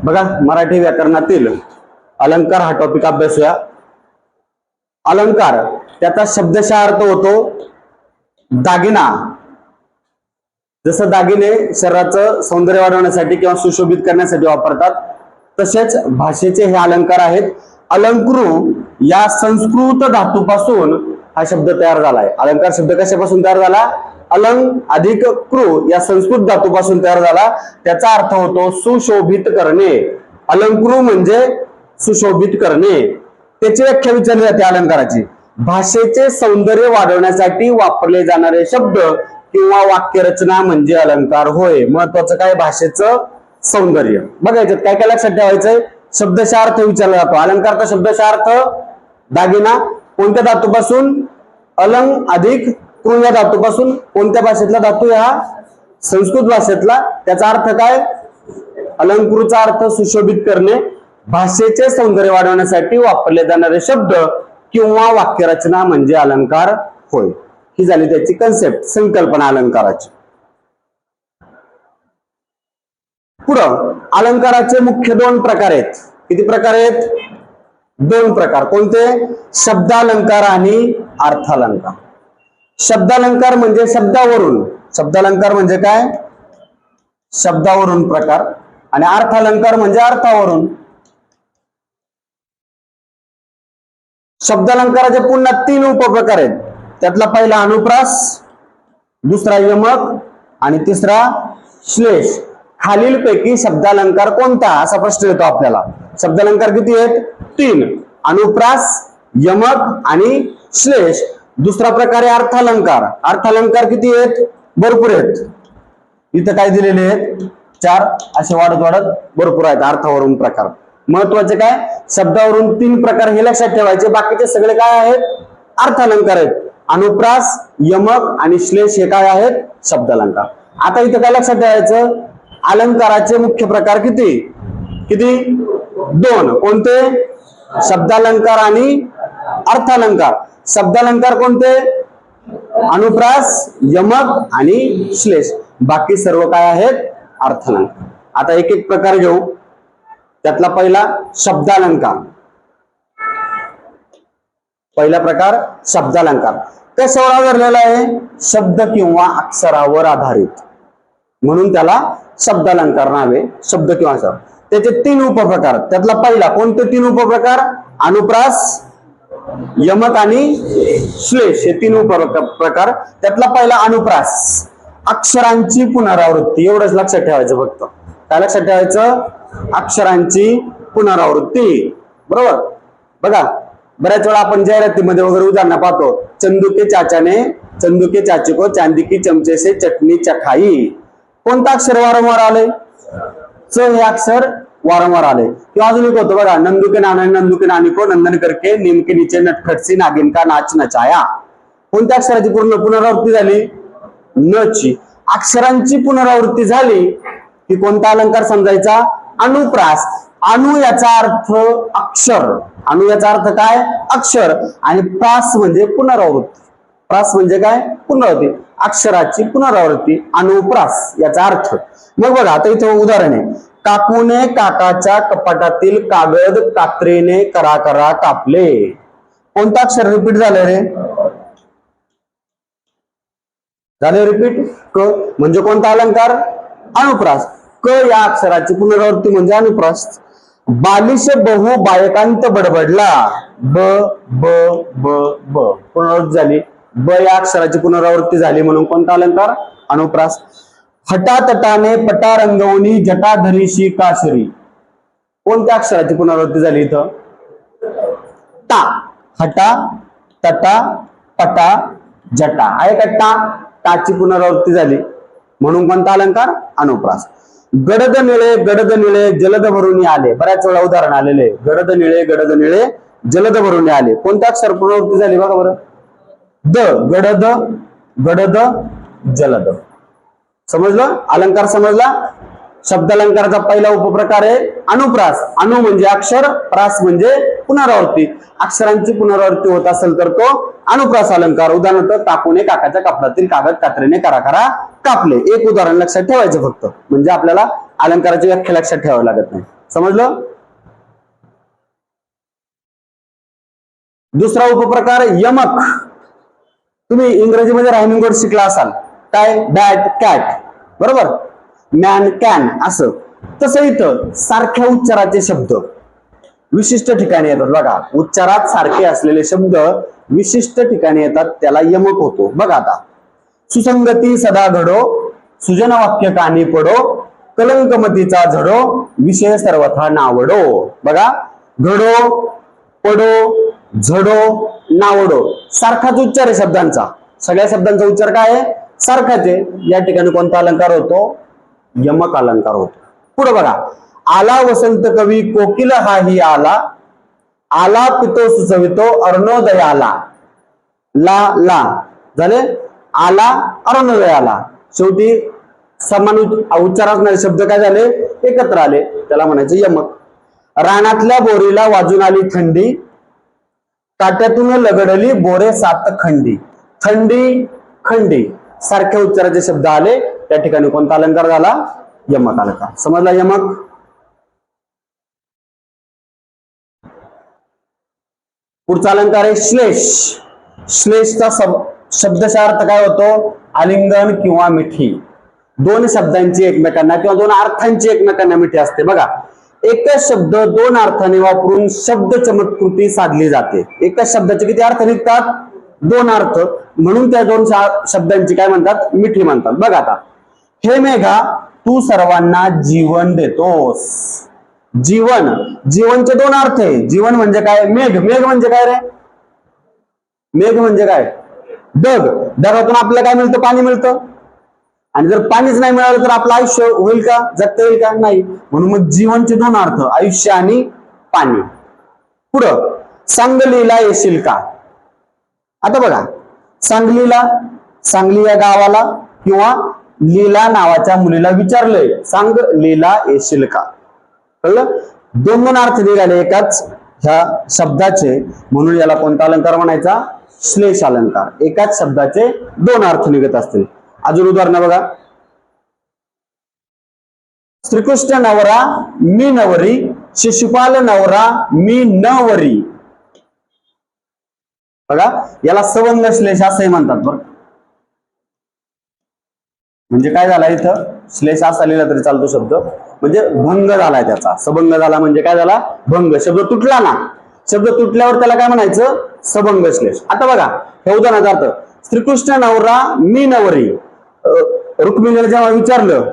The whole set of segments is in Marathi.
बघा, मराठी व्याकरणातील अलंकार हा टॉपिक अभ्यासूया. अलंकार त्याचा शब्दशः अर्थ होतो दागिना. जसं दागिने शरीराचं सौंदर्य वाढवण्यासाठी किंवा सुशोभित करण्यासाठी वापरतात, तसेच भाषेचे हे अलंकार आहेत. अलंकृ या संस्कृत धातूपासून हा शब्द तयार झालाय. अलंकार शब्द कशापासून तयार झाला? अलंग अधिक कृ या संस्कृत धातूपासून तयार झाला. त्याचा अर्थ होतो सुशोभित करणे. अलंकृ म्हणजे सुशोभित करणे. त्याची व्याख्या विचारली जाते अलंकाराची. भाषेचे सौंदर्य वाढवण्यासाठी वापरले जाणारे शब्द किंवा वाक्यरचना म्हणजे अलंकार होय. महत्वाचं काय? भाषेचं सौंदर्य. बघा याच्यात काय काय लक्षात ठेवायचंय? शब्दशः अर्थ विचारला जातो. अलंकारचा शब्दशः अर्थ दागिना. कोणत्या धातूपासून? अलंग अधिक कृ या धातूपासून. कोणत्या भाषेतला धातू? हा संस्कृत भाषेतला. त्याचा अर्थ काय? अलंकृचा अर्थ सुशोभित करणे. भाषेचे सौंदर्य वाढवण्यासाठी वापरले जाणारे शब्द किंवा वाक्यरचना म्हणजे अलंकार होय. ही झाली त्याची कन्सेप्ट, संकल्पना अलंकाराची. पुढं अलंकाराचे मुख्य दोन प्रकार आहेत. किती प्रकार आहेत? दोन प्रकार. कोणते? शब्दालंकार आणि अर्थालंकार. शब्दालंकार म्हणजे शब्दावरून. शब्दालंकार म्हणजे काय? शब्दावरून प्रकार. आणि अर्थालंकार म्हणजे अर्थावरून. शब्दालंकाराचे पुन्हा तीन उपप्रकार आहेत. त्यातला पहिला अनुप्रास, दुसरा यमक आणि तिसरा श्लेष. खालीलपैकी शब्दालंकार कोणता असा प्रश्न येतो आपल्याला. शब्दालंकार किती आहेत? तीन. अनुप्रास, यमक आणि श्लेष. दुसरा प्रकार आहे अर्थालंकार. अर्थालंकार किती आहेत? भरपूर आहेत. इथं काय दिलेले आहेत? चार. असे वाढत वाढत भरपूर आहेत अर्थावरून प्रकार. महत्वाचे काय? शब्दावरून तीन प्रकार हे लक्षात ठेवायचे. बाकीचे सगळे काय आहेत? अर्थालंकार आहेत. अनुप्रास, यमक आणि श्लेष हे काय आहेत? शब्दालंकार. आता इथं काय लक्षात ठेवायचं? अलंकाराचे मुख्य प्रकार किती? किती? दोन. कोणते? शब्दालंकार आणि अर्थालंकार. शब्दालंकार कोणते? अनुप्रास, यमक आणि श्लेष. बाकी सर्व काय आहेत? अर्थालंकार. आता एक एक प्रकार घेऊ. त्यातला पहिला शब्दालंकार. पहिला प्रकार शब्दालंकार. कशावर आधारलेला आहे? शब्द किंवा अक्षरावर आधारित, म्हणून त्याला शब्दालंकार नावे. शब्द किंवा अक्षर. त्याचे तीन उपप्रकार. त्यातला पहिला. कोणते तीन उपप्रकार? अनुप्रास, यमक आणि श्लेष हे तीन उपप्रकार. त्यातला पहिला अनुप्रास. अक्षरांची पुनरावृत्ती. एवढंच लक्षात ठेवायचं फक्त. काय लक्षात ठेवायचं? अक्षरांची पुनरावृत्ती. बरोबर. बघा, बऱ्याच वेळा आपण जाहिरातीमध्ये वगैरे उदाहरण पाहतो. चंदू के चाचे को चांदी की चमचे से चटनी चखाई. कोणतं अक्षर वारंवार आले? च हे अक्षर वारंवार आले. किंवा अजून एक होतं बघा, नंदू के नानी को नंदन करके नीम के नीचे नटखट सी नागिन का नाच नचाया. कोणत्या अक्षराची पूर्ण पुनरावृत्ती झाली? न ची. अक्षरांची पुनरावृत्ती झाली की कोणता अलंकार समजायचा? अनुप्रास. अनु याचा अर्थ अक्षर. अनु याचा अर्थ काय? अक्षर. आणि प्रास म्हणजे पुनरावृत्ती. प्रास म्हणजे काय? पुनरावृत्ती. अक्षराची पुनरावृत्ती. अनुप्रास याचा अर्थ. मग बघा, आता इथं उदाहरण आहे. काकूने काकाच्या कपाटातील कागद कात्रीने करा कापले. कोणतं अक्षर रिपीट झालं रे? झाले रिपीट. क म्हणजे कोणता अलंकार? अनुप्रास. क या अक्षराची पुनरावृत्ती म्हणजे अनुप्रास. बालिश बहु बायकांत बडबडला. ब ब ब ब पुनरावृत्ती झाली. ब या अक्षराची पुनरावृत्ती झाली म्हणून कोणता अलंकार? अनुप्रास. हटातटाने पटा रंगवणी जटाधरीशी काशरी. कोणत्या अक्षराची पुनरावृत्ती झाली इथं? टा. हटा, तटा, पटा, जटा. आहे का? टा. टाची पुनरावृत्ती झाली म्हणून कोणता अलंकार? अनुप्रास. गडद निळे जलद भरून आले. बऱ्याच वेळा उदाहरण आलेले. गडद निळे जलद भरून आले. कोणत्या अक्षर पुनरावृत्ती झाली बघा बरं? द. गडद, गडद, जलद. समजलं? अलंकार समजला? शब्दालंकाराचा पहिला उपप्रकार आहे अनुप्रास. अनु म्हणजे अक्षर, प्रास म्हणजे पुनरावृत्ती. अक्षरांची पुनरावृत्ती होत असेल तर तो अनुप्रास अलंकार. उदाहरणार्थ, काकूने काकाच्या कपड्यातील कागद कात्रीने करा कापले. एक उदाहरण लक्षात ठेवायचं फक्त, म्हणजे आपल्याला अलंकाराची व्याख्या लक्षात ठेवावी लागत नाही. समजलं? दुसरा उपप्रकार यमक. तुम्ही इंग्रजीमध्ये रायमिंग वर्ड शिकला असाल, काय बॅट कॅट, बरोबर, मॅन कॅन, असं. तसं इथं सारख्या उच्चाराचे शब्द विशिष्ट ठिकाणी येतात बघा. उच्चारात सारखे असलेले शब्द विशिष्ट ठिकाणी येतात, त्याला यमक होतो. बघा आता, सुसंगती सदा घडो, सुजन वाक्य कानी पडो, कलंकमतीचा झडो, विषय सर्वथा नावडो. बघा, घडो, पडो, झडो, नावडो, सारखाच उच्चार आहे शब्दांचा. सगळ्या शब्दांचा उच्चार काय आहे? सारखाच आहे. या ठिकाणी कोणता अलंकार होतो? यमक अलंकार होतो. पुढे बघा, आला वसंत कवी कोकिल हाही आला, आला पितो सुचवितो अरुणोदयाला. ला ला झाले, आला अरुणोदयाला. शेवटी समान उच्चार असणारे शब्द काय झाले? एकत्र आले, त्याला म्हणायचं यमक. रानातल्या बोरीला वाजून आली थंडी, काट्यातून लगडली बोरे सात खंडी. थंडी, खंडी, सारख्या उच्चाराचे शब्द आले, त्या ठिकाणी कोणता अलंकार झाला? यमक अलंकार. समजला यमक? पुढचा अलंकार आहे श्लेष. श्लेषचा शब्दशः अर्थ काय होतो? आलिंगन किंवा मिठी. दोन शब्दांची एकमेकांना किंवा दोन अर्थांची एकमेकांना मिठी असते. बघा, एकच शब्द दोन अर्थाने वापरून शब्द चमत्कृती साधली जाते. एकाच शब्दाचे किती अर्थ निघतात? दोन अर्थ, म्हणून त्या दोन शब्दांची काय म्हणतात? मिठी म्हणतात. बघा आता, हे मेघा तू सर्वांना जीवन देतोस. जीवन, जीवनचे दोन अर्थ आहे. जीवन म्हणजे काय? मेघ. मेघ म्हणजे काय रे? मेघ म्हणजे काय? ढग. ढगातून आपल्याला काय मिळतं? पाणी मिळतं. आणि जर पाणीच नाही मिळालं तर आपलं आयुष्य होईल का? जगता येईल का? नाही. म्हणून मग जीवनचे दोन अर्थ, आयुष्य आणि पाणी. पुढं, सांगलीला येशील का? आता बघा, सांगलीला, सांगली या गावाला किंवा लीला नावाच्या मुलीला विचारलंय, सांगलीला येशील का? कळलं? दोन दोन अर्थ निघाले एकाच ह्या शब्दाचे, म्हणून याला कोणता अलंकार म्हणायचा? श्लेष अलंकार. एकाच शब्दाचे दोन अर्थ निघत असतील. अजून उदाहरण बघा, श्रीकृष्ण नवरा मी नवरी, शिशुपाल नवरा मी नवरी. बघा, याला सवंग श्लेष असंही म्हणतात. बरं, म्हणजे काय झाला इथं? श्लेष असा लिहिला तरी चालतो शब्द, म्हणजे भंग झालाय त्याचा. सबंग झाला म्हणजे काय झाला? भंग. शब्द तुटला ना, शब्द तुटल्यावर त्याला काय म्हणायचं? सबंग श्लेष. आता बघा, हे उदाहरणार्थ, श्रीकृष्ण नवरा मी नवरी. रुक्मिणीला जेव्हा विचारलं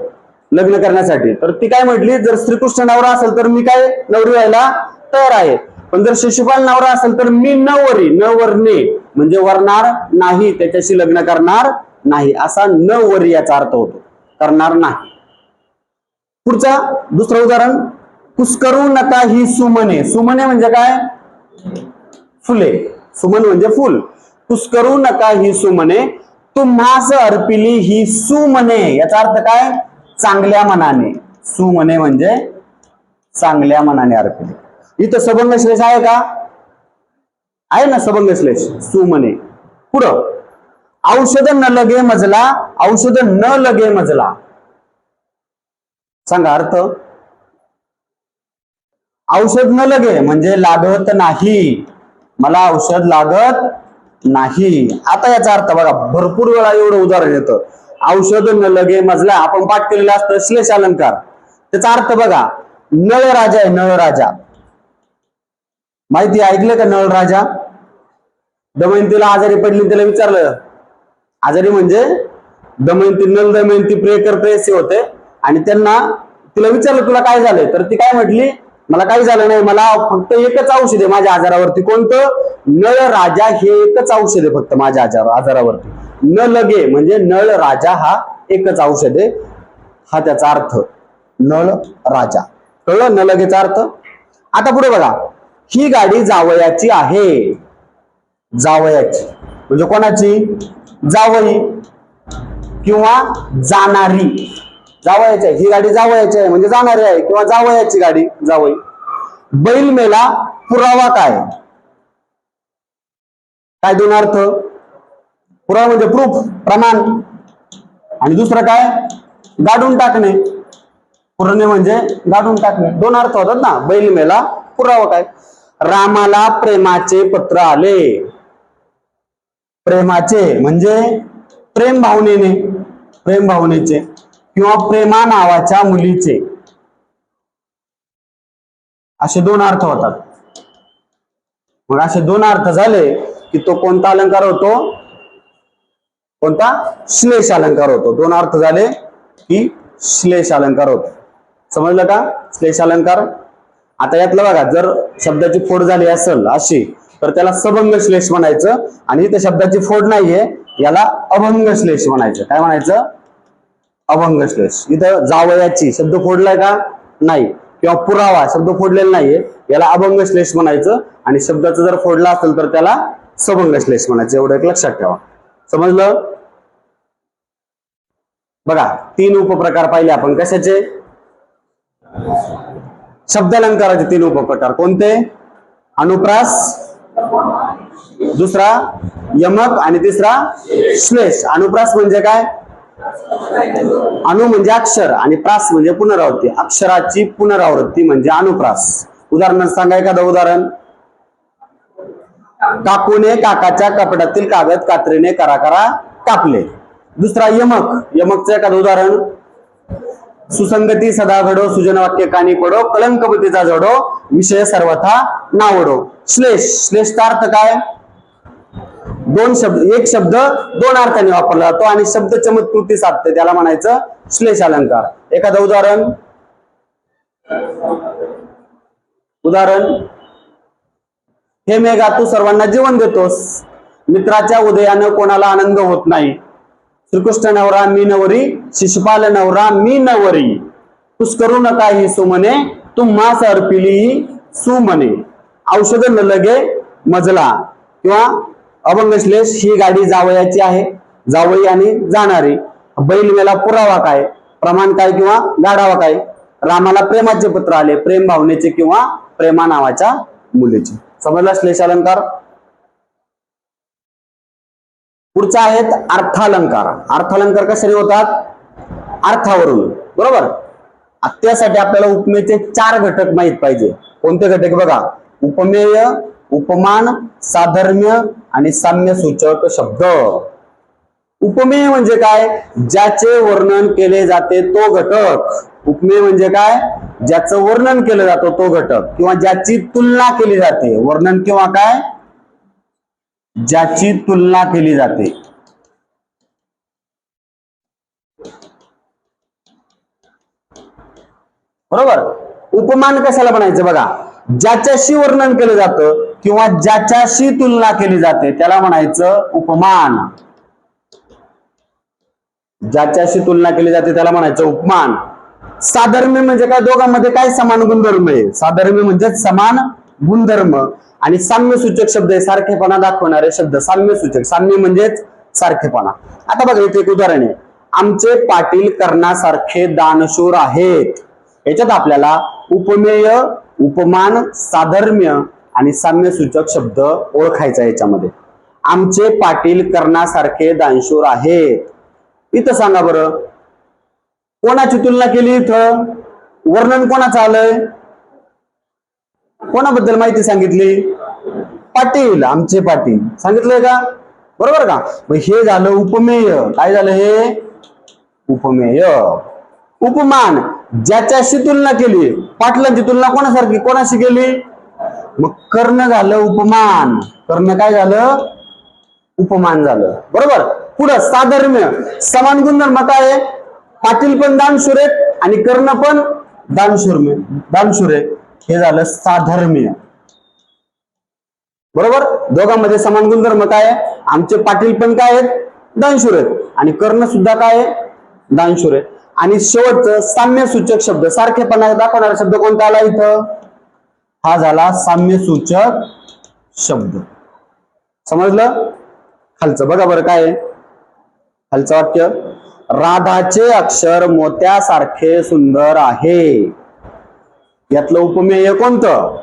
लग्न करण्यासाठी, तर ती काय म्हटली? जर श्रीकृष्ण नवरा असेल तर मी काय नवरी व्हायला तयार आहे, पण जर शिशुपाल नवरा असेल तर मी नवरी. नवरणे म्हणजे वरणार नाही, त्याच्याशी लग्न करणार नाही, असा नवरी याचा अर्थ होतो, करणार नाही. पुढचा दुसरं उदाहरण, कुस्करू नका ही सुमने. सुमने म्हणजे काय? फुले. सुमन म्हणजे फुल. कुस्करू नका ही सुमने, तुम्हास अर्पिली ही सुमने. याचा अर्थ काय? चांगल्या मनाने. सुमने म्हणजे चांगल्या मनाने अर्पिली. इथं सबंग श्लेष आहे का? आहे ना सबंग श्लेष, सुमने. पुढं, औषध न लगे मजला, औषध न लगे मजला. सांगा अर्थ. औषध न लगे म्हणजे लागत नाही, मला औषध लागत नाही. आता याचा अर्थ बघा, भरपूर वेळा एवढं उदाहरण येतं. औषध न लगे मजला आपण पाठ केलेला असतं श्लेष अलंकार. त्याचा अर्थ बघा, नळ राजा आहे, नळ राजा. माहिती ऐकलं का? नळ राजा. दमयंतीला आजारी पडली, त्याला विचारलं, आजारी म्हणजे दमयंती, नल दमयंती प्रियकर प्रेयसी होते, आणि त्यांना तिला विचारलं तुला काय झालंय, तर ती काय म्हटली? मला काही झालं नाही, मला फक्त एकच औषध आहे माझ्या आजारावरती. कोणतं? नळ राजा हे एकच औषध आहे फक्त माझ्या आजारावरती. न लगे म्हणजे नळ राजा हा एकच औषध आहे, हा त्याचा अर्थ. नळ राजा. कळलं न लगेचा अर्थ? आता पुढे बघा, ही गाडी जावयाची आहे. जावयाची म्हणजे कोणाची? जावई किंवा जाणारी. जावयाची आहे, ही गाडी जावयाची आहे म्हणजे जाणारी आहे, किंवा जावयाची गाडी, जावई. बैल मेला पुरावा काय? काय दोन अर्थ? पुरावा म्हणजे प्रूफ, प्रमाण, आणि दुसरं काय? गाडून टाकणे. पुरणे म्हणजे गाडून टाकणे, दोन अर्थ होतात ना. बैल मेला पुरावा काय? रामाला प्रेमाचे पत्र आले. प्रेमाचे म्हणजे प्रेम भावनेने, प्रेम भावनेचे किंवा प्रेमा नावाच्या मुलीचे, असे दोन अर्थ होतात. मग असे दोन अर्थ झाले की तो कोणता अलंकार होतो? कोणता? श्लेष अलंकार होतो. दोन अर्थ झाले की श्लेष अलंकार होतो. समजलं का? श्लेष अलंकार. आता यातलं बघा, जर शब्दाची फोड झाली असेल अशी तर त्याला सबंग श्लेष म्हणायचं, आणि इथे शब्दाची फोड नाहीये याला अभंग श्लेष म्हणायचं. काय म्हणायचं? अभंग श्लेष. इथं जावयाची शब्द फोडलाय का? नाही. किंवा पुरावा शब्द फोडलेला नाहीये, याला अभंग श्लेष म्हणायचं, आणि शब्दाचं जर फोडला असेल तर त्याला सबंग श्लेष म्हणायचं. एवढं एक लक्षात ठेवा. समजलं? बघा, तीन उपप्रकार पाहिले आपण. कशाचे? शब्दालंकाराचे तीन उपप्रकार. कोणते? अनुप्रास, दुसरा यमक, आणि तिसरा श्लेष. अनुप्रास म्हणजे काय? अनु म्हणजे अक्षर आणि प्रास म्हणजे पुनरावृत्ती. अक्षराची पुनरावृत्ती म्हणजे अनुप्रास. उदाहरण सांगा, एखादं उदाहरण. काकूने काकाच्या कपड्यातील कागद कात्रीने कराकरा कापले. दुसरा यमक. यमकचं एखादं उदाहरण. सुसंगती सदा घडो, सुजन वाक्य कानी पडो, कलंकपतीचा जडो, विषय सर्वथा नावडो. श्लेष. श्लेषचा अर्थ काय? दोन शब्द, एक शब्द दोन अर्थाने वापरला जातो आणि शब्द चमत्कृती साधते, त्याला म्हणायचं श्लेष अलंकार. एखादं उदाहरण. उदाहरण. हे मेघा, तू सर्वांना जीवन देतोस, मित्राच्या उदयानं कोणाला आनंद होत नाही. श्रीकृष्ण नवरा मी नवरी, शिशुपाल नवरा मी नवरी, तुस करू नका ही सुमने, तुम्हास अर्पिली सुमने. औषध न लगे मजला. किंवा अभंग श्लेष. ही गाडी जावयाची आहे, जावई आणि जाणारी. बैल मेला पुरावा काय? प्रमाण काय किंवा गाढावा काय? रामाला प्रेमाचे पत्र आले, प्रेम भावनेचे किंवा प्रेमा नावाच्या मुलीचे. समजला श्लेष अलंकार? पुढचा आहेत अर्थालंकार. अर्थालंकार कशाने होतात? अर्थावरून. बरोबर. त्यासाठी आपल्याला उपमेचे चार घटक माहित पाहिजे. कोणते घटक? बघा, उपमेय, उपमान, साधर्म्य आणि साम्य सूचक शब्द. उपमेय म्हणजे काय? ज्याचे वर्णन केले जाते तो घटक. उपमेय म्हणजे काय? ज्याचं वर्णन केलं जातं तो घटक, किंवा ज्याची तुलना केली जाते. वर्णन किंवा काय? ज्याची तुलना केली जाते. बरोबर. उपमान कशाला म्हणायचं? बघा, ज्याच्याशी वर्णन केलं जातं किंवा ज्याच्याशी तुलना केली जाते त्याला म्हणायचं उपमान. ज्याच्याशी तुलना केली जाते त्याला म्हणायचं उपमान. साधर्म्य म्हणजे काय? दोघांमध्ये काय समान गुणधर्म आहे? साधर्म्य म्हणजे समान गुणधर्म. आणि साम्य सूचक शब्द आहे, सारखेपणा दाखवणारे शब्द. साम्य सूचक. साम्य म्हणजेच सारखेपणा. आता बघा, इथे एक उदाहरण आहे. आमचे पाटील कर्णासारखे दानशूर आहेत. याच्यात आपल्याला उपमेय, उपमान, साधर्म्य आणि साम्य सूचक शब्द ओळखायचा. याच्यामध्ये आमचे पाटील कर्णासारखे दानशूर आहेत. इथं सांगा बरं, कोणाची तुलना केली? इथं वर्णन कोणाचं आलंय? कोणाबद्दल माहिती सांगितली? पाटील. आमचे पाटील सांगितलंय का? बरोबर का? मग हे झालं उपमेय. काय झालं हे? उपमेय. उपमान. ज्याच्याशी तुलना केली. पाटलांची तुलना कोणासारखी, कोणाशी केली? मग कर्ण झालं उपमान. कर्ण काय झालं? उपमान झालं. बरोबर. पुढं साधर्म्य. समान गुणधर्म काय आहे? पाटील पण दानशूर आहेत आणि कर्ण पण दानशूर आहे. हे झालं साधर्म्य. बरोबर. दोघांमध्ये समान गुणधर्म काय आहे? आमचे पाटील पण काय आहेत? दानशूर आहेत, आणि कर्ण सुद्धा काय आहे? दानशूर आहे. आणि शेवटचं साम्य सूचक शब्द, सारखेपणा दाखवणारा शब्द कोणता आला इथं? हा झाला साम्य सूचक शब्द. समजलं? खालचं बघा बरं काय आहे? खालचं वाक्य. राधाचे अक्षर मोत्यासारखे सुंदर आहे. यातलं उपमेय कोणतं?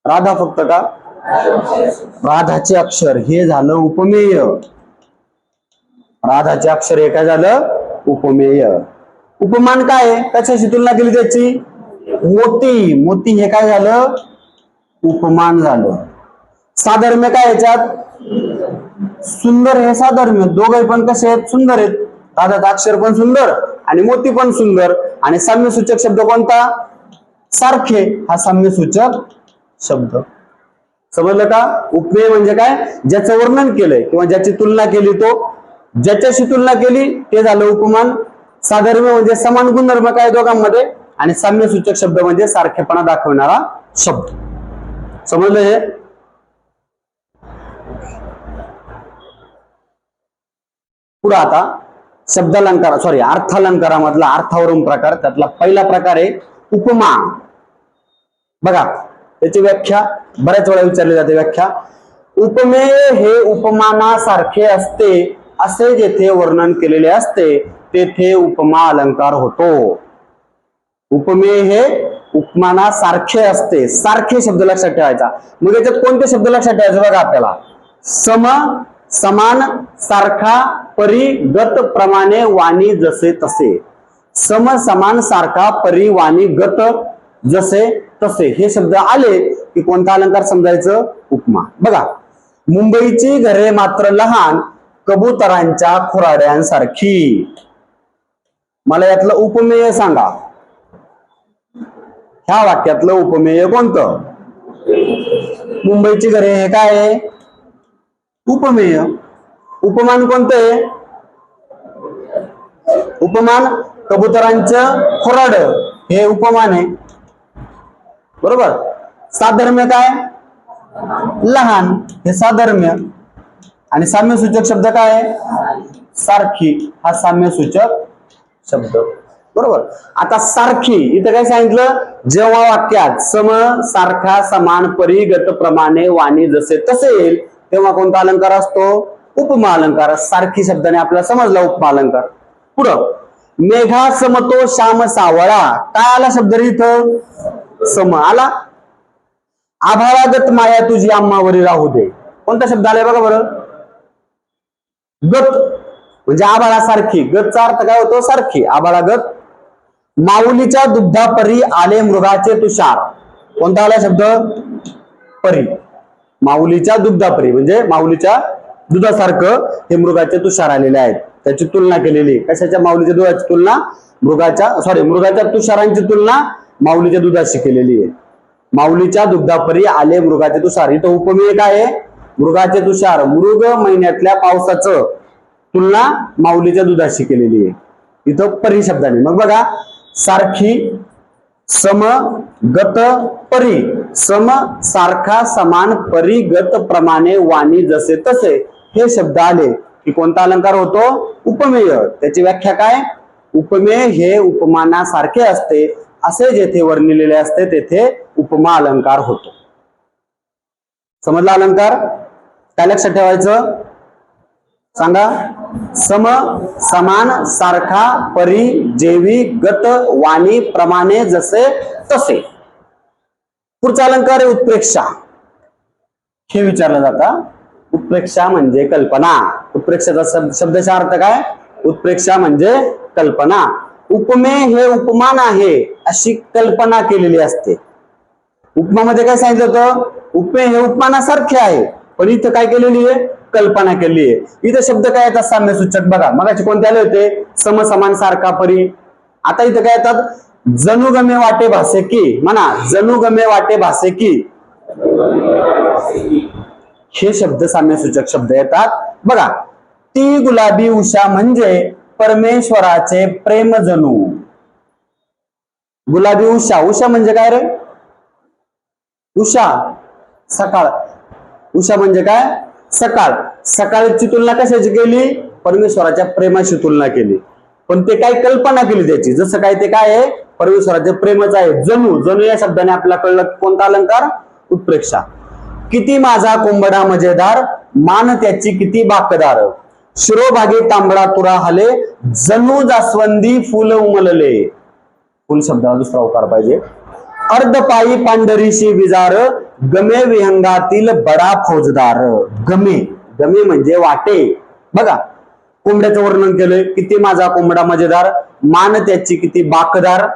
राधा फक्त का? राधाचे अक्षर हे झालं उपमेय. राधाचे अक्षर हे काय झालं? उपमेय. उपमान काय आहे, कशाशी तुलना केली त्याची, मोती. मोती हे काय झालं, उपमान झालं. साधर्म्य काय याच्यात, सुंदर हे साधर्म्य. दोघे पण कसे आहेत, सुंदर आहेत. दादात अक्षर पण सुंदर आणि मोती पण सुंदर. आणि साम्यसूचक शब्द कोणता, सारखे, हा साम्यसूचक शब्द. समजलं का. उपमेय म्हणजे काय, ज्याचं वर्णन केलंय किंवा ज्याची तुलना केली, तो ज्याच्याशी तुलना केली ते झालं उपमान. साधर्म्य म्हणजे समान गुणधर्म काय दोघांमध्ये, आणि साम्यसूचक शब्द म्हणजे सारखेपणा दाखवणारा शब्द. समजलं हे. पुढे आता शब्दालंकार अर्थालंकारामधला अर्थावरून प्रकार, त्यातला पहिला प्रकार आहे उपमा. बघा त्याची व्याख्या बऱ्याच वेळा विचारली जाते. व्याख्या, उपमेय हे उपमानासारखे असते असे जेथे वर्णन केलेले असते तेथे उपमा अलंकार होतो. उपमेय हे उपमानासारखे असते, सारखे शब्द लक्षात ठेवायचा. मग याच्यात कोणते शब्द लक्षात ठेवायचे बघा आपल्याला, सम, समान, सारखा, परी, गत, प्रमाणे, वाणी, जसे तसे. सम, समान, सारखा, परी, वाणी, गत, जसे तसे हे शब्द आले की कोणता अलंकार समजायचं, उपमा. बघा, मुंबईची घरे मात्र लहान, कबुतरांच्या खुराड्यांसारखी. मला यातलं उपमेय सांगा. ह्या वाक्यातलं उपमेय कोणतं, मुंबईची घरे हे काय आहे, उपमेय. उपमान कोणतं आहे, उपमान कबुतरांचं खुराड हे उपमान आहे, बरोबर. साधर्म्य काय, लहान, हे साधर्म्य. आणि साम्यसूचक शब्द काय आहे, सारखी, हा साम्यसूचक शब्द, बरोबर. आता सारखी इथं काय सांगितलं, जेव्हा वाक्यात सम, सारखा, समान, परी, गत, प्रमाणे, वाणी, जसे तसे येईल तेव्हा कोणता अलंकार असतो, उपमा अलंकार. सारखी शब्दाने आपल्याला समजला उपमा अलंकार. पुढं, मेघा समतो श्याम सावळा, काय आला शब्द इथं, सम आला. आभाळागत माया तुझी आम्हावरी राहू दे, कोणता शब्द आलाय बघा बरं, गत, म्हणजे आभाळासारखी. गतचा अर्थ काय होतो, सारखी, आभाळागत. माऊलीच्या दुग्धापरी आले मृगाचे तुषार, कोणता आला शब्द, परी. माऊलीच्या दुग्धापरी म्हणजे माऊलीच्या दुधासारखं हे मृगाचे तुषार आलेले आहेत. त्याची तुलना केलेली, कशाच्या, माऊलीच्या दुधाची तुलना मृगाच्या तुषारांची तुलना माऊलीच्या दुधाशी केलेली आहे. माऊलीच्या दुग्धापरी आले मृगाचे तुषार, इथं उपमेय काय आहे, मृगाचे तुषार. मृग महिन्यातल्या पावसाचं तुलना माऊलीच्या दुधाशी केलेली आहे इथं परी शब्दाने. मग बघा, सारखी, सम, गत, परी. सम, सारखा, समान, परी, गत, प्रमाणे, वाणी, जसे तसे हे शब्द आले की कोणता अलंकार होतो, उपमेय. त्याची व्याख्या काय, उपमेय हे उपमानासारखे असते असे जेथे वर्णिलेले असते तेथे उपमा अलंकार होतो. समजला अलंकार. काय लक्षात ठेवायचं सांगा, सम, समान, सारखा, परी, जेवी, गत, वाणी, प्रमाणे, जसे तसे. पुढचा अलंकार आहे उत्प्रेक्षा. हे विचारलं जातं, उत्प्रेक्षा म्हणजे कल्पना. उत्प्रेक्षाचा शब्दाचा अर्थ काय, उत्प्रेक्षा म्हणजे कल्पना. उपमेय हे उपमान आहे अशी कल्पना केलेली असते. उपमामध्ये काय सांगितलं होतं, उपमेय हे उपमानासारखे आहे, पण इथं काय केलेली आहे, कल्पना केली आहे. इथं शब्द काय येतात, साम्यसूचक. बघा मगाचे कोणते आले होते, सम, समान, सारखा, परी. आता इथं काय येतात, जणू गमे वाटे भासे की, म्हणा, जणू गमे वाटे भासे की, हे शब्द साम्यसूचक शब्द येतात. बघा, ती गुलाबी उषा म्हणजे परमेश्वराचे प्रेम जणू. गुलाबी उषा, उषा म्हणजे काय रे, उषा, सकाळ. उषा म्हणजे काय, सकाळ. सकाळची तुलना कशाची केली, परमेश्वराच्या प्रेमाशी तुलना केली. पण ते काय कल्पना केली त्याची, जसं काय ते काय आहे, परमेश्वराचे प्रेमच आहे. जणू, जणू या शब्दाने आपल्याला कळलं कोणता अलंकार, उत्प्रेक्षा. किती माझा कोंबडा मजेदार, मान त्याची किती बाकदार, शिरोभागी तांबडा तुरा हले, जणू जास्वंदी फुल उमलले. फुल शब्दाला दुसरा उकार पाहिजे. अर्धपायी पांढरीशी विजार, गमे विहंगातील बडा फौजदार. गमे, गमे म्हणजे वाटे. बघा, कोंबड्याचं वर्णन केलंय, किती माझा कोंबडा मजेदार, मान त्याची किती बाकदार,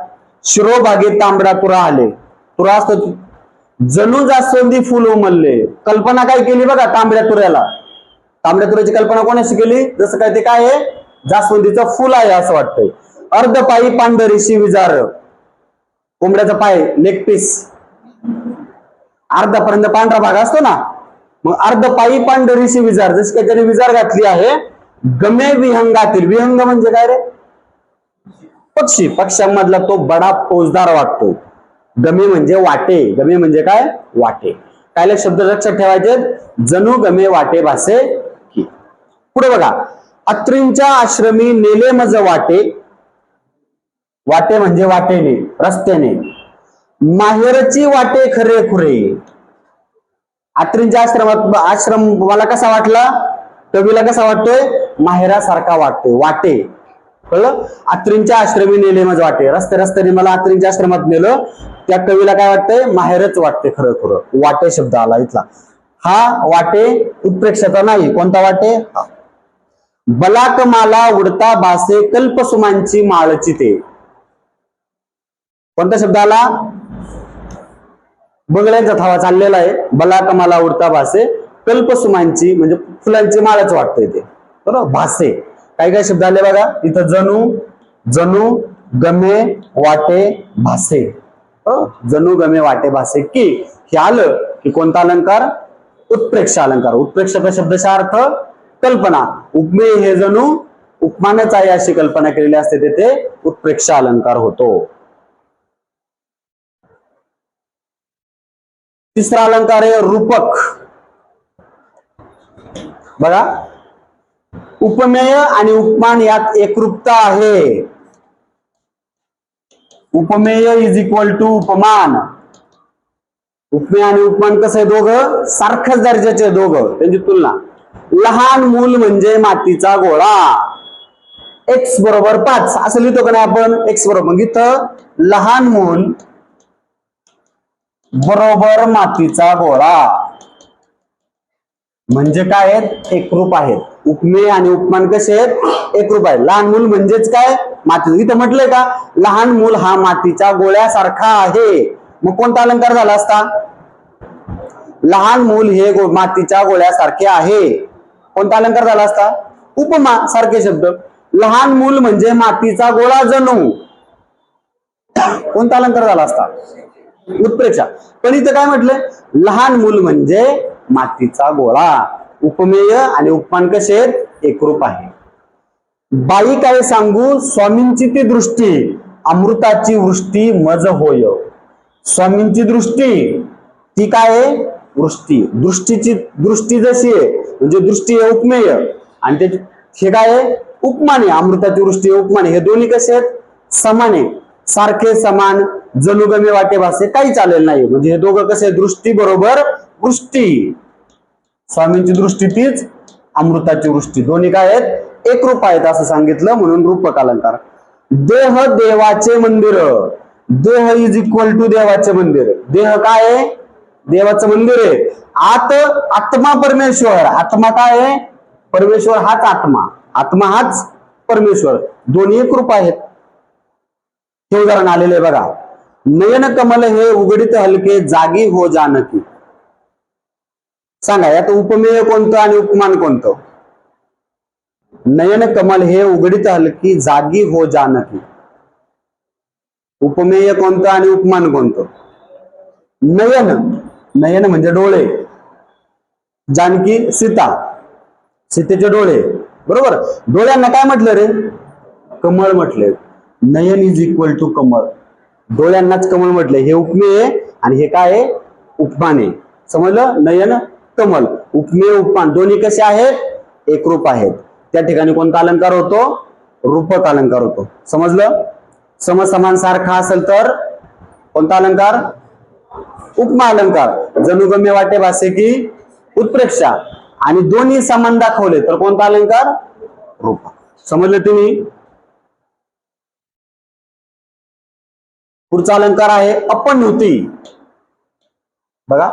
शिरोभागे तांबडा तुरा आले, तुरा असतो जणू जास्वंदी फुल उमलले. कल्पना काय केली बघा तांबड्या तुऱ्याला, तांबड्या तुऱ्याची कल्पना कोणाशी केली, जसं काय ते काय आहे, जास्वंदीचं फुल आहे असं वाटतंय. अर्धपायी पांढरीशी विजार, कोंबड्याचा पाय लेग पीस अर्धापर्यंत पांढरा भाग असतो ना, मग अर्धपायी पांढरीशी विजार, जशी काही त्याने विजार घातली आहे. गमे विहंगातील, विहंग म्हणजे काय रे, पक्षी, पक्ष्यांमधला तो बडा फौजदार वाटतो. गमे म्हणजे वाटे, गमे म्हणजे काय, वाटे. काय शब्द लक्षात ठेवायचे, जणू गमे वाटे भासे की. पुढे बघा, अत्रींच्या आश्रमी नेले मज वाटे, वाटे म्हणजे वाटेने, रस्त्याने. माहेरची वाटे खरे खुरे, अत्रींच्या आश्रमात आश्रम मला कसा वाटला, कवीला कसा वाटतोय, माहेरासारखा वाटतोय. वाटे कळलं, अत्रींच्या आश्रमी नेले मज वाटे, रस्ते रस्त्याने मला अत्रींच्या आश्रमात नेलं, त्या कवीला काय वाटतंय, माहेरच वाटते खरं खरं. वाटे शब्द आला इथला, हा वाटे उत्प्रेक्षाचा नाही. कोणता वाटे, बलाक माला उडता बासे कल्पसुमांची माळची ते. कोणता शब्द आला, बगळ्यांचा थावा चाललेला आहे. बलाक माला उडता भासे कल्पसुमांची म्हणजे फुलांची माळच वाटतंय ते, बरोबर. भासे काय काय शब्द आले बघा इथं, जणू, जणू, गमे, वाटे, भासे. जणू गमे वाटे भासे की, हे आलं की कोणता अलंकार, उत्प्रेक्ष अलंकार. उत्प्रेक्षाचा शब्दशः अर्थ कल्पना. उपमेय हे जणू उपमानच आहे अशी कल्पना केलेली असते, तेथे उत्प्रेक्ष अलंकार होतो. तिसरा अलंकार आहे रूपक. बघा, उपमेय आणि उपमान यात एकरूपता आहे. उपमेय इज इक्वल टू उपमान. उपमेय आणि उपमान कसं आहे, दोघं सारख्याच दर्जाचे, दोघं त्यांची तुलना. लहान मूल म्हणजे मातीचा गोळा, एक्स बरोबर 5 असं लिहितो का नाही आपण, एक्स बरोबर. मग इथं लहान मूल बरोबर मातीचा गोळा म्हणजे काय आहेत, एकरूप आहेत. उपमेय आणि उपमान कसे आहेत, एकरूप आहेत. लहान मूल म्हणजेच काय, माती. इथं म्हटलंय का, लहान मूल हा मातीच्या गोळ्यासारखा आहे. मग कोणता अलंकार झाला असता, लहान मूल हे मातीच्या गोळ्यासारखे आहे. कोणता अलंकार झाला असता, उपमा. सारखे शब्द. लहान मूल म्हणजे मातीचा गोळा जणू, कोणता अलंकार झाला असता, उत्प्रेक्षा. पण इथं काय म्हटलंय, लहान मूल म्हणजे मातीचा गोळा. उपमेय आणि उपमान कसे आहेत, एकरूप आहे. बाई काय सांगू स्वामींची ती दृष्टी, अमृताची वृष्टी मज होय. स्वामींची दृष्टी ती काय आहे, वृष्टी. दृष्टीची दृष्टी जशी आहे म्हणजे दृष्टी आहे उपमेय, आणि त्याची हे काय आहे, उपमान आहे. अमृताची वृष्टी उपमान, हे दोन्ही कसे आहेत, समान आहे, सारखे समान. जणू गमे वाटे भासे काही चालेल नाही, म्हणजे हे दोघं कसे, दृष्टी बरोबर वृष्टी. स्वामींची दृष्टी तीच, अमृताची वृष्टी, दोन्ही काय आहेत, एकरूप आहेत असं सांगितलं, म्हणून रूपक अलंकार. देह देवाचे मंदिर, देह इज इक्वल टू देवाचे मंदिर. देह काय आहे, देवाचं मंदिर आहे. आत आत्मा परमेश्वर, आत्मा काय आहे, परमेश्वर हाच आत्मा, आत्मा हाच परमेश्वर, दोन्ही एकरूप आहेत. हे उदाहरण आलेले आहे बघा. नयन कमल हे उघडीत हलके जागी हो जानकी. सांगा यात उपमेय कोणतं आणि उपमान कोणतं. नयन कमल हे उघडीत हलकी जागी हो जानकी, उपमेय कोणतं आणि उपमान कोणतं. नयन, नयन म्हणजे डोळे, जानकी सीता, सीतेचे डोळे, बरोबर. डोळ्यांना काय म्हटलं रे, कमळ म्हटले. नयन इज इक्वल टू कमळ, डोळ्यांनाच कमळ म्हटले. हे उपमेय आणि हे काय आहे, उपमान आहे. समजलं, नयन कमल, उपमेय उपमान दोन्ही कसे आहेत, एकरूप आहेत. त्या ठिकाणी कोणता अलंकार होतो, रूपक अलंकार होतो. समजलं. समसमान सारखा असेल तर कोणता अलंकार, उपमा अलंकार. जणू गम्य वाटे भासे की उत्प्रेक्षा, आणि दोन्ही समान दाखवले तर कोणता अलंकार, रूपक. समजलं तुम्ही. पुढचा अलंकार आहे अपनुती. बघा,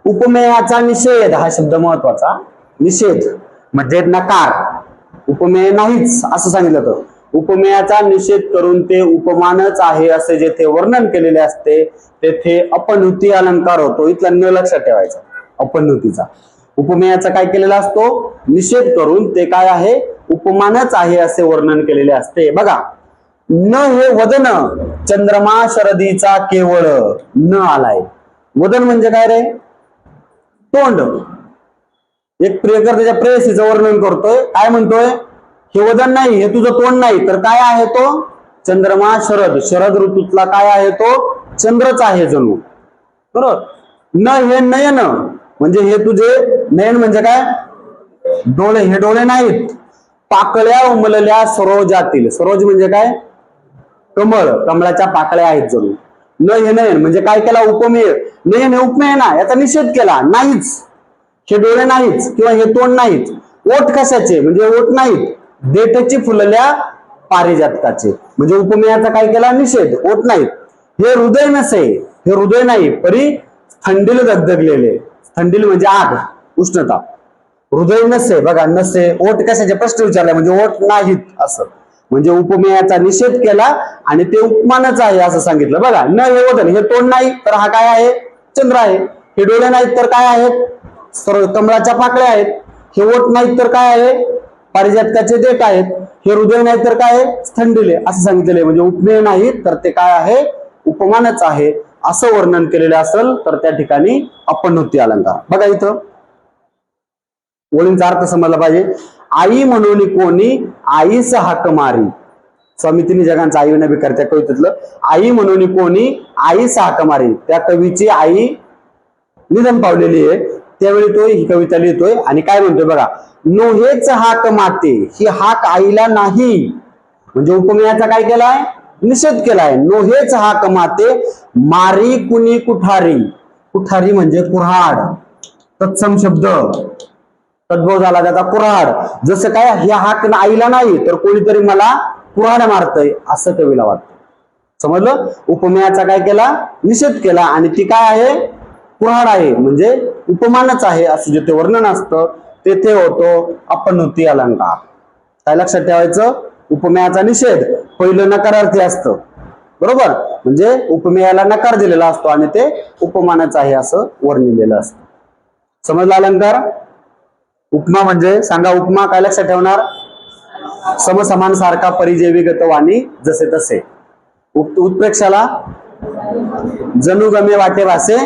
उपमेयाचा निषेध हा शब्द महत्वाचा. निषेध म्हणजे नकार, उपमेय नाहीच असं सांगितलं तर उपमेयाचा निषेध करून ते उपमानच आहे असे जेथे वर्णन केलेले असते तेथे अपनुती अलंकार होतो. इथला न लक्षात ठेवायचा. अपनुतीचा उपमेयाचा काय केलेला असतो निषेध करून ते काय आहे उपमानच आहे असे वर्णन केलेले असते. बघा न हे वदन चंद्रमा शरदीचा केवळ न आलाय. वदन म्हणजे काय रे तोंड. एक प्रियकर त्याच्या प्रेयसीचं वर्णन करतोय काय म्हणतोय हे वदन नाही हे तुझं तोंड नाही तर काय आहे तो चंद्रमा शरद. शरद ऋतूतला काय आहे तो चंद्रच आहे जणू. बरोबर. न हे नयन म्हणजे हे तुझे नयन म्हणजे काय डोळे. हे डोळे नाहीत. पाकळ्या उमलल्या सरोजातील. सरोज म्हणजे काय कमळ. कमळाच्या पाकळ्या आहेत जणू. न हे नयन म्हणजे काय केला उपमेय. नयन हे उपमेय ना याचा निषेध केला. नाहीच हे डोळे नाहीच किंवा हे तोंड नाहीच. ओठ कशाचे म्हणजे ओठ नाहीत. देठची फुलल्या पारिजातकाचे म्हणजे उपमेयाचा काय केला निषेध. ओठ नाहीत. हे हृदय नसे हे हृदय नाही परी थंडील दगदगलेले. थंडील म्हणजे आग उष्णता. हृदय नसे बघा नसे. ओठ कशाचे प्रश्न विचारला म्हणजे ओठ नाहीत असं म्हणजे उपमेयाचा निषेध केला आणि ते उपमानच आहे असं सांगितलं. बघा न हे वदन हे तोंड नाही तर हा काय आहे चंद्र आहे. हे डोळे नाहीत तर काय आहेत कमळाच्या पाकळ्या आहेत. हे ओठ नाहीत तर काय आहे पारिजातकाचे देठ आहेत. हे हृदय नाही तर काय थंडीले असं सांगितलेले म्हणजे उपमेय नाही तर ते काय आहे उपमानच आहे असं वर्णन केलेलं असेल तर त्या ठिकाणी अपनुती अलंकार. बघा इथं ओळींचा अर्थ समजला पाहिजे. आई म्हणून कोणी आईस हाक मारी. स्वामी तिन्ही जगांचा आई विना भिकार त्या कवितेतलं आई म्हणून कोणी आईस हाक मारी. त्या कवीची आई निधन पावलेली आहे त्यावेळी तो ही कविता लिहितोय आणि काय म्हणतोय बघा नोहेच हाक माते. ही हाक आईला नाही म्हणजे उपमेयाचा काय केलाय निषेध केलाय. नोहेच हाक माते मारी कुणी कुठारी. कुठारी म्हणजे कुऱ्हाड. तत्सम शब्द तद्भव झाला त्याचा कुऱ्हाड. जसं काय ह्या हाक आईला नाही तर कोणीतरी मला कुऱ्हाड मारतय असं कवीला वाटतं. समजलं. उपमेयाचा काय केला निषेध केला आणि ती काय आहे कुऱ्हाड आहे म्हणजे उपमानच आहे असं जिथे वर्णन असतं तेथे होतो अपनुती अलंकार. काय लक्षात ठेवायचं उपमेयाचा निषेध पहिलं नकारार्थी असतं. बरोबर म्हणजे उपमेयाला नकार दिलेला असतो आणि ते उपमानच आहे असं वर्णिलेलं असतं. समजला अलंकार. उपमा म्हणजे सांगा उपमा काय लक्षात ठेवणार समसमान सारखा परिजैविगत वाणी जसे तसे. उत्प्रेक्षाला जणू गमे वाटे वासे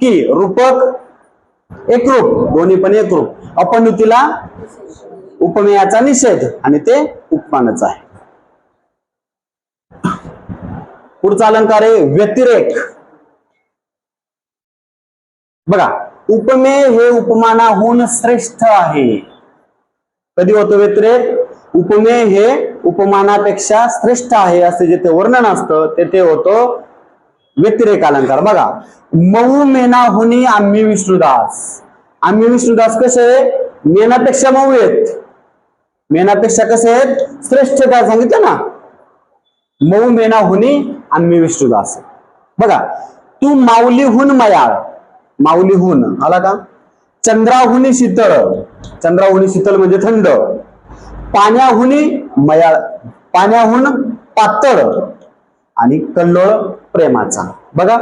की. रूपक एकरूप दोन्ही पण एकरूप. अपनुतीला उपमेयाचा निषेध आणि ते उपमानच आहे. पुढचा अलंकार आहे व्यतिरेक. बघा उपमेय हे उपमानाहून श्रेष्ठ आहे. कधी होतो व्यतिरेक उपमेय हे उपमानापेक्षा श्रेष्ठ आहे असे जिथे वर्णन असतं तेथे होतो व्यतिरेक अलंकार. बघा मऊ मेनाहुनी आम्ही विष्णुदास. आम्ही विष्णुदास कसे मेनापेक्षा मऊ आहेत. मेनापेक्षा कसे आहेत श्रेष्ठ काय सांगितलं ना. मऊ मेनाहुनी आम्ही विष्णुदास. बघा तू माऊलीहून मयाळ. माऊलीहून आला का. चंद्राहुनी शीतळ. चंद्राहुनी शीतल म्हणजे थंड. पाण्याहुनी मयाळ पाण्याहून पातळ आणि कल्लोळ प्रेमाचा. बघा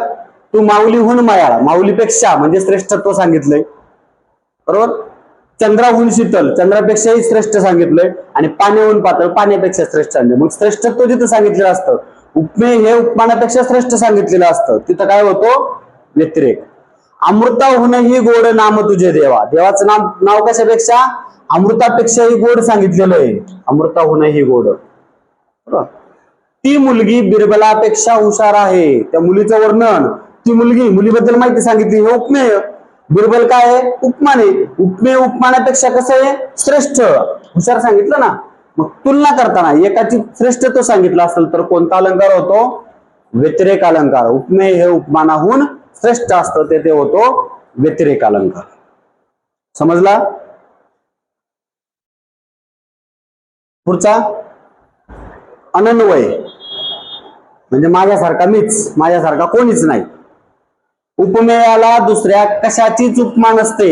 तू माऊलीहून मयाळ माऊलीपेक्षा म्हणजे श्रेष्ठत्व सांगितलंय. बरोबर. चंद्राहून शीतल चंद्रापेक्षाही श्रेष्ठ सांगितलंय आणि पाण्याहून पातळ पाण्यापेक्षा श्रेष्ठ सांगितलं. मग श्रेष्ठत्व जिथं सांगितलेलं असतं उपमेय हे उपमानापेक्षा श्रेष्ठ सांगितलेलं असतं तिथं काय होतो व्यतिरेक. अमृताहूनही गोड नाम तुझे देवा. देवाचं नाव कशापेक्षा अमृतापेक्षाही गोड सांगितलेलं आहे. अमृताहूनही गोड. ती मुलगी बिरबलापेक्षा हुशार आहे. त्या मुलीचं वर्णन ती मुलगी मुलीबद्दल माहिती सांगितली हे उपमेय. बिरबल काय आहे उपमान आहे. उपमेय उपमानापेक्षा कसं आहे श्रेष्ठ हुशार सांगितलं ना. मग तुलना करताना एकाची श्रेष्ठत्व सांगितलं असेल तर कोणता अलंकार होतो व्यतिरेक अलंकार. उपमेय हे उपमानाहून श्रेष्ठ असतं तेथे होतो व्यतिरेक अलंकार. समजला. पुढचा अनन्वय म्हणजे माझ्यासारखा मीच माझ्यासारखा कोणीच नाही. उपमेयाला दुसऱ्या कशाचीच उपमा नसते.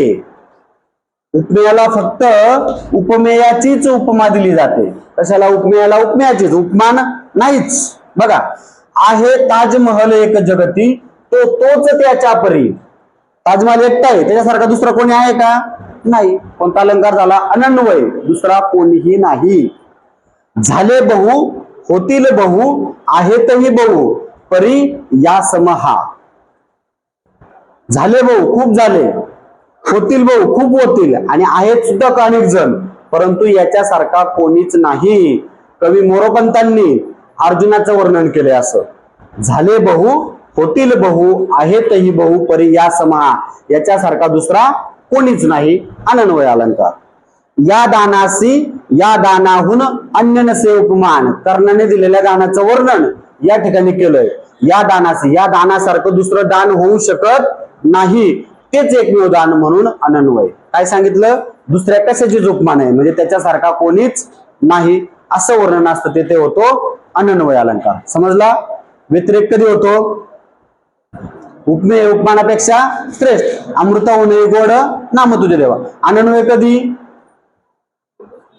उपमेयाला फक्त उपमेयाचीच उपमा दिली जाते. कशाला? उपमेयाला उपमेयाचीच, उपमान नाहीच. बघा, आहे ताजमहल एक जगती, तो तोच त्याच्या परी. ताजमहल एकटा आहे, त्याच्यासारखा दुसरा कोणी आहे का? नाही. कोणता अलंकार झाला? अनन्वय. दुसरा कोणीही नाही. झाले बहु, होतील बहु, आहेतही बहु, परी या समहा. झाले बहु, खूप झाले, होतील बहु, खूप होतील, आणि आहेत सुद्धा अनेक जण, परंतु याच्यासारखा कोणीच नाही. कवी मोरोपंतांनी अर्जुनाचं वर्णन केले असं. झाले बहु, होतील बहु, आहेतही बहु, परी या समहा. याच्यासारखा दुसरा कोणीच नाही. अनन्वय अलंकार. या दानासी, या दानाहून अन्य नसे उपमान. कर्णाने दिलेल्या दानाचं वर्णन या ठिकाणी केलंय. या दानासी, या दानासारखं दुसरं दान होऊ शकत नाही, तेच एकमेव दान म्हणून अनन्वय. काय सांगितलं? दुसऱ्या कशाचीच उपमान आहे, म्हणजे त्याच्यासारखा कोणीच नाही असं वर्णन असतं, ते होतो अनन्वय अलंकार. समजला? व्यतिरेक कधी होतो? उपमेय उपमानापेक्षा श्रेष्ठ. अमृता होणे गोड नाम तुझे देवा. अनन्वय कधी?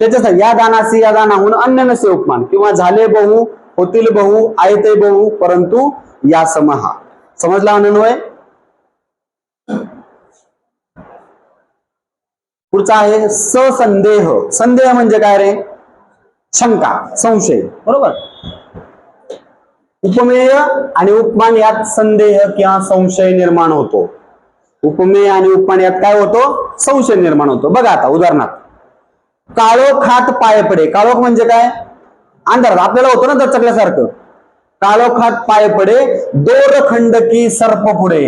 त्याच्यासाठी या दानासी, या दानाहून अन्य नसे उपमान, किंवा झाले बहु, होतील बहु, आहेतही बहु, परंतु या समहा. समजला अनन्वय? पुढचा आहे ससंदेह. संदेह म्हणजे काय रे? शंका, संशय. बरोबर. उपमेय आणि उपमान यात संदेह किंवा संशय निर्माण होतो. उपमेय आणि उपमान यात काय होतो? संशय निर्माण होतो. बघा आता उदाहरणार्थ, काळोखात पाय पडे. काळोख म्हणजे काय? अंधारात आपल्याला होतो ना दचकल्यासारखं. काळोखात पाय पडे, दोरखंड की सर्प पुढे.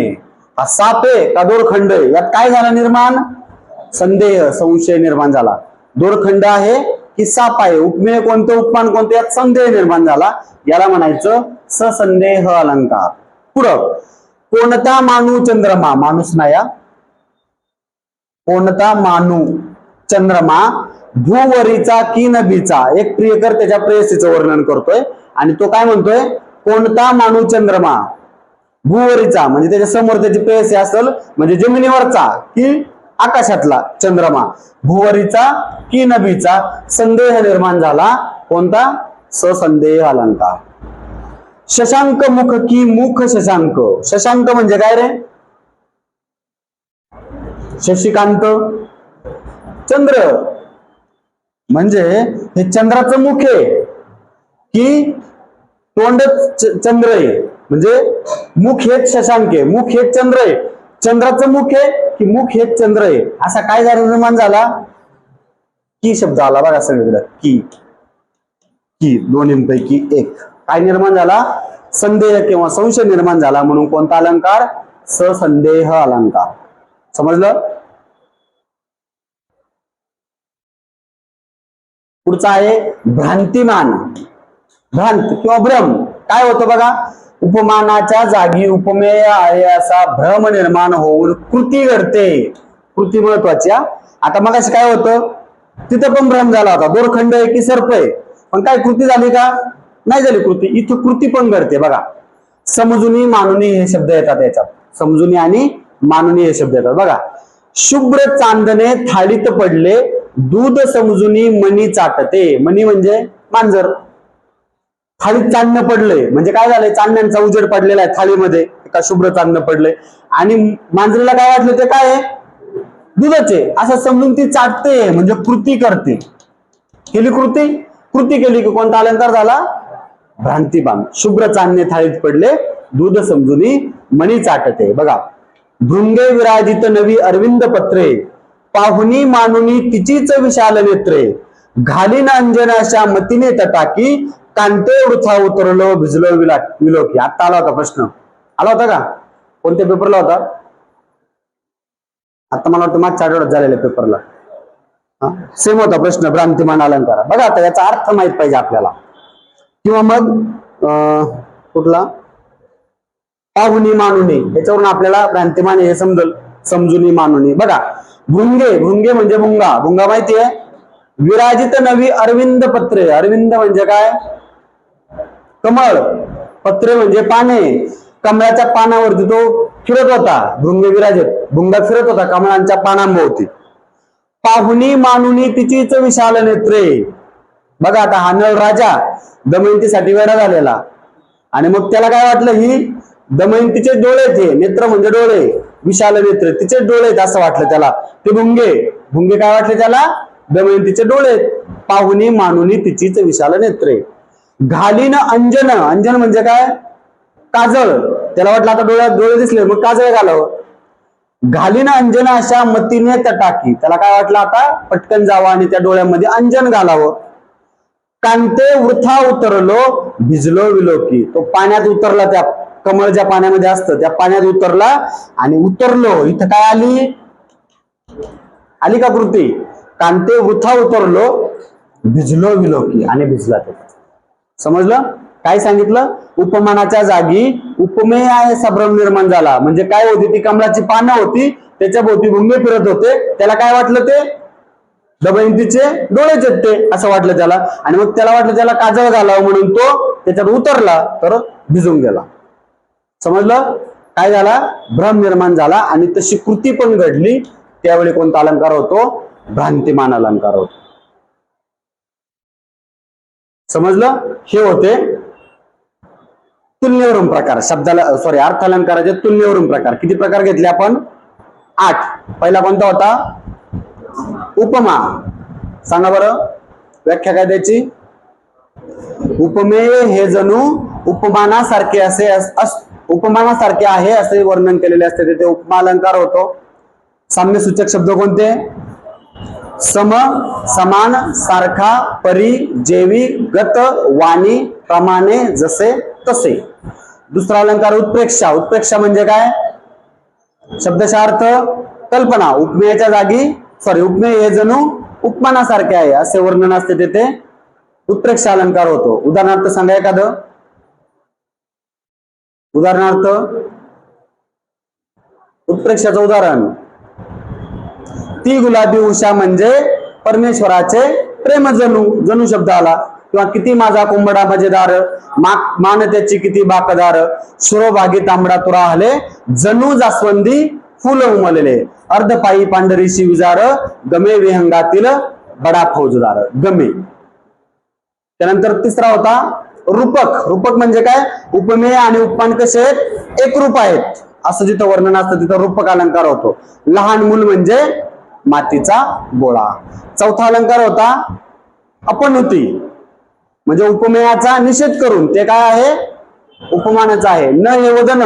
हा साप आहे का दोरखंड आहे? यात काय झालं निर्माण? संदेह, संशय निर्माण झाला. दोरखंड आहे की साप आहे? उपमेय कोणतं, उपमान कोणतं? यात संदेह निर्माण झाला. याला म्हणायचं ससंदेह अलंकार. पुढं, कोणता मानू चंद्रमा. माणूस नाही, कोणता मानू चंद्रमा, भूवरीचा की नभीचा. एक प्रियकर त्याच्या प्रेयसीचं वर्णन करतोय, आणि तो काय म्हणतोय? कोणता मानू चंद्रमा, भूवरीचा म्हणजे त्याच्या समोर त्याची प्रेयसी असेल, म्हणजे जमिनीवरचा की आकाशातला चंद्रमा, भूवरीचा की नभीचा. संदेह निर्माण झाला. कोणता? ससंदेह अलंकार. शशांक मुख की मुख शशांक. शशांक म्हणजे काय रे? शशिकांत, चंद्र. म्हणजे हे चंद्राचं मुख आहे की तोंड चंद्र आहे, म्हणजे मुख हेच शशांक आहे, मुख हेच चंद्र आहे. चंद्राचं मुख आहे की मुख हेच चंद्र आहे. असा काय निर्माण झाला? की शब्द आला बघा सगळीकडे. की, की दोन्हींपैकी एक. काय निर्माण झाला? संदेह किंवा संशय निर्माण झाला, म्हणून कोणता अलंकार? ससंदेह अलंकार. समजलं? पुढचा आहे भ्रांतिमान. भ्रांत किंवा भ्रम. काय होतं बघा? उपमानाच्या जागी उपमेय आहे असा भ्रम निर्माण होऊन कृती घडते. कृती महत्वाची. आता मग काय होतं? तिथं पण भ्रम झाला होता, दोरखंड आहे की सर्प आहे, पण काय कृती झाली का? नाही झाली कृती. इथं कृती पण घडते बघा. समजुनी मानुनी हे शब्द येतात याच्यात. समजुनी आणि मानुनी हे शब्द येतात बघा. शुभ्र चांदणे थाळीत पडले, दूध समजुनी मणी चाटते. मणी म्हणजे मांजर. थाळीत चांदणं पडलंय म्हणजे काय झालंय? चांदण्यांचा उजेड पडलेला आहे थाळीमध्ये, एका शुभ्र चांदणं पडलंय, आणि मांजरीला काय वाटलं? ते काय आहे? दुधाचे. असं समजून ती चाटते, म्हणजे कृती करते. केली कृती. कृती केली की कोणता अलंकार झाला? भ्रांतिमान. शुभ्र चांदणे थाळीत पडले, दूध समजुनी मणी चाटते. बघा, भृंगे विराजित नवी अरविंद पत्रे, पाहुनी मानुनी तिचीच विशाल नेत्रे, घालीन अंजनाच्या मतीने तटाकी, कांते वृथा उतरलो भिजलो विलोकी. आता आला होता प्रश्न, आला होता का? कोणत्या पेपरला होता? आता मला वाटतं मागच्या आठवड्यात झालेल्या पेपरला सेम होता प्रश्न, भ्रांतिमान अलंकार. बघा आता याचा अर्थ माहित पाहिजे आपल्याला, किंवा मग कुठला? पाहुनी मानुनी, याच्यावरून आपल्याला भ्रांतिमान हे समजल. समजुनी मानुनी. बघा, भृंगे. भृंगे म्हणजे भुंगा. भुंगा माहिती आहे? विराजित नवी अरविंद पत्रे. अरविंद म्हणजे काय? कमळ. पत्रे म्हणजे पाने. कमळाच्या पानावरती तो फिरत होता. भृंग विराजित. भुंगा फिरत होता कमळांच्या पानांभोवती. पाहुणी मानुनी तिचीच विशाल नेत्रे. बघा आता हा नळ राजा दमयंतीसाठी वेडा झालेला आणि मग त्याला काय वाटलं, ही दमयंतीचे डोळे थे, नेत्र म्हणजे डोळे, विशाल नेत्र तिचे डोळे असं वाटलं त्याला. ते भुंगे भुंगे काय वाटले त्याला, दमयंतीचे डोळे. पाहुणी मानुनी तिचीच विशाल नेत्रे. घालीन अंजन, अंजन म्हणजे काय, काजळ. त्याला वाटलं आता डोळ्यात डोळे दिसले मग काजळ घालावं. घालीन अंजन अशा मतीने टाकी, त्याला काय वाटलं आता पटकन जावं आणि त्या डोळ्यामध्ये अंजन घालावं. कांते वृथा उतरलो भिजलो विलोकी, तो पाण्यात उतरला, त्या कमळ ज्या पाण्यामध्ये असतं त्या पाण्यात उतरला आणि उतरलो. इथं काय आली, आली का कृती, कांते वृथा उतरलो भिजलो विलोकी, आणि भिजला ते. समजलं काय सांगितलं, उपमानाच्या जागी उपमेय आहे संभ्रम निर्माण झाला. म्हणजे काय होती, ती कमळाची पानं होती, त्याच्या भोवती भुंगे फिरत होते, त्याला काय वाटलं, ते दमयंतीचे डोळेच आहेत ते असं वाटलं त्याला. आणि मग त्याला वाटलं त्याला काजळ घालावं म्हणून तो त्याच्यात उतरला तर भिजून गेला. समजलं काय झाला, भ्रम निर्माण झाला आणि तशी कृती पण घडली. त्यावेळी कोणता अलंकार होतो, भ्रांतिमान अलंकार होतो. समजलं, हे होते तुलनेवरून प्रकार. शब्दाला अर्थालंकाराचे तुलनेवरून प्रकार. किती प्रकार घेतले आपण, 8. पहिला कोणता होता, उपमा. सांगा बरं व्याख्या काय द्यायची, उपमेय हे जणू उपमानासारखे उपमानासारखे आहे असे वर्णन केलेले असते, ते उपमा अलंकार होतो. साम्य सूचक शब्द कोणते, सम, समान, सारखा, परी, जेवी, गत, वाणी, प्रमाणे, जसे तसे. दुसरा अलंकार उत्प्रेक्षा. उत्प्रेक्षा म्हणजे काय, शब्दशः अर्थ कल्पना. उपमेयाच्या जागी उपमेय हे जणू उपमानासारखे आहे असे वर्णन असते तेथे उत्प्रेक्षा अलंकार होतो. उदाहरणार्थ सांगा एखादं, उदाहरणार्थ उत्प्रेक्षाचं उदाहरण, ती गुलाबी उषा म्हणजे परमेश्वराचे प्रेम जणू. जणू शब्द आला. किंवा किती माझा कोंबडा मजेदार, मान त्याची किती बाकदार, सुरभागी तांबडा तुरा हले, जणू जास्वंदी फुल उमलले, अर्धपायी पांढरी शिवजार, गमे विहंगातील बडा फौजदार. गमे. त्यानंतर तिसरा होता रूपक. रूपक म्हणजे काय, उपमेय आणि उपमान कसे आहेत, एक रूप आहेत असं जिथं वर्णन असतं तिथं रूपक अलंकार होतो. लहान मूल म्हणजे मातीचा गोळा. चौथा अलंकार होता अपनुती, म्हणजे उपमेयाचा निषेध करून, ते काय आहे, उपमानाचा आहे. न हे वदन,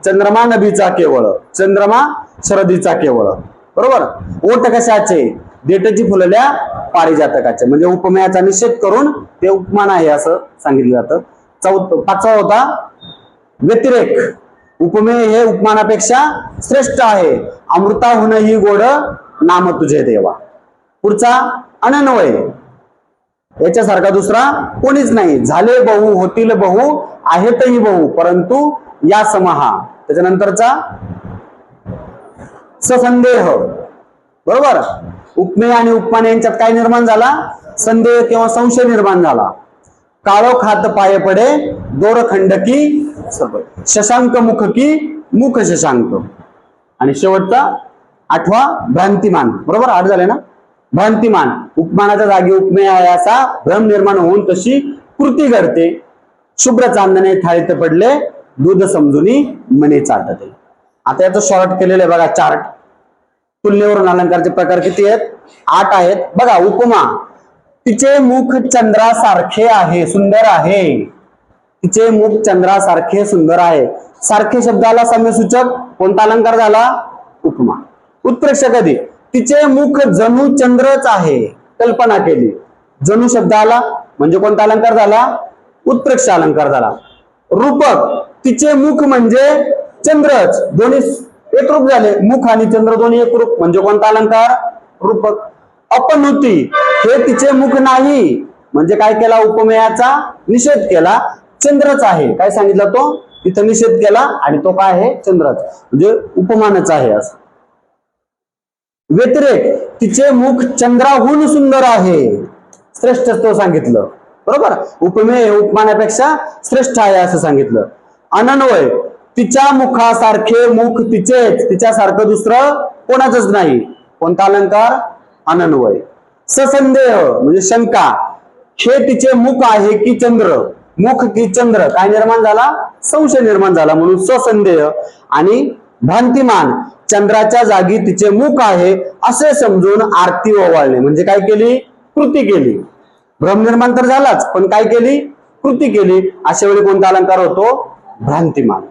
चंद्रमा नभीचा केवळ, चंद्रमा शरदीचा केवळ. बरोबर. ओठ कशाचे, देठची फुलल्या पारिजातकाचे, म्हणजे उपमेयाचा निषेध करून ते उपमान आहे असं सांगितलं जातं. पाचवा होता व्यतिरेक. उपमेय हे उपमानापेक्षा श्रेष्ठ आहे. अमृताहून ही गोड नाम तुझे देवा. पुढचा अनन्वय. याच्यासारखा दुसरा कोणीच नाही. झाले बहु, होतील बहु, आहेतही बहु, परंतु या समहा. त्याच्यानंतरचा ससंदेह. बरोबर. उपमेय आणि उपमान यांच्यात काय निर्माण झाला, संदेह किंवा संशय निर्माण झाला. काळो खात पाय पडे, दोरखंड की शशांक मुख की मुख शशांक. आणि शेवटचा 8वा भ्रांतिमान. बरोबर, 8 झाले ना. भ्रांतिमान. उपमानाच्या जागी उपमेय आहे असा भ्रम निर्माण होऊन तशी कृती घडते. शुभ्र चांदणे थाळीत पडले, दूध समजुनी मने चाटते. आता याचं शॉर्ट केलेलं आहे बघा चार्ट. तुलनेवरून अलंकारचे प्रकार किती आहेत, 8 आहेत. बघा उपमा, तिचे मुख चंद्रासारखे आहे, सुंदर आहे. तिचे मुख चंद्रासारखे सुंदर आहे. सारखे शब्दाला साम्यसूचक कोणता अलंकार झाला, उपमा. उत्प्रेक्षा कधी, तिचे मुख जणू चंद्रच आहे, कल्पना केली. जणू शब्द आला म्हणजे कोणता अलंकार झाला, उत्प्रेक्षा अलंकार झाला. रूपक, तिचे मुख म्हणजे चंद्रच, दोन्ही एक रूप झाले. मुख आणि चंद्र दोन्ही एक रूप म्हणजे कोणता अलंकार, रूपक. अपनुती, हे तिचे मुख नाही म्हणजे काय केला, उपमेयाचा निषेध केला. चंद्रच आहे, काय सांगितलं तो, तिथं निषेध केला आणि तो काय आहे, चंद्रच, म्हणजे उपमानच आहे असं. व्यतिरेक, तिचे मुख चंद्राहून सुंदर आहे, श्रेष्ठ तो सांगितलं. बरोबर. उपमेय उपमानापेक्षा श्रेष्ठ आहे असं सांगितलं. अनन्वय, तिच्या मुखासारखे मुख तिचेच, तिच्यासारखं दुसरं कोणाचंच नाही. कोणता अलंकार, अनन्वय. ससंदेह म्हणजे शंका, हे तिचे मुख आहे की चंद्र, मुख की चंद्र, काय निर्माण झाला, संशय निर्माण झाला, म्हणून ससंदेह. आणि भ्रांतिमान, चंद्राच्या जागी तिचे मुख आहे असे समजून आरती ओवाळणे, म्हणजे काय केली, कृती केली. भ्रम निर्माण तर झालाच, पण काय केली, कृती केली. अशा वेळी कोणता अलंकार होतो, भ्रांतिमान.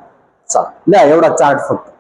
चला एवढा चार्ट फक्त.